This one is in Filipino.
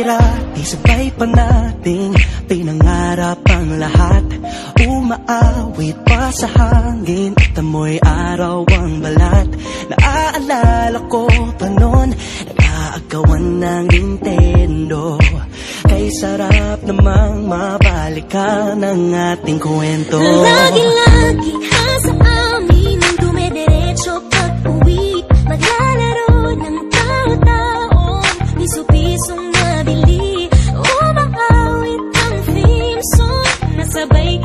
Dati sabay pa nating pinangarap ang lahat. Umaawit pa sa hangin at amoy araw ang balat. Naaalala ko pa noon, nag-aagawan ng Nintendo. Kay sarap namang mabalikan ang ating kwento. Lagi-lagi ka sa amin nang dumidiretso pag-uwi. Maglalaro ng tao-taong piso-pisong nabili. Umaawit ang theme song, nasabay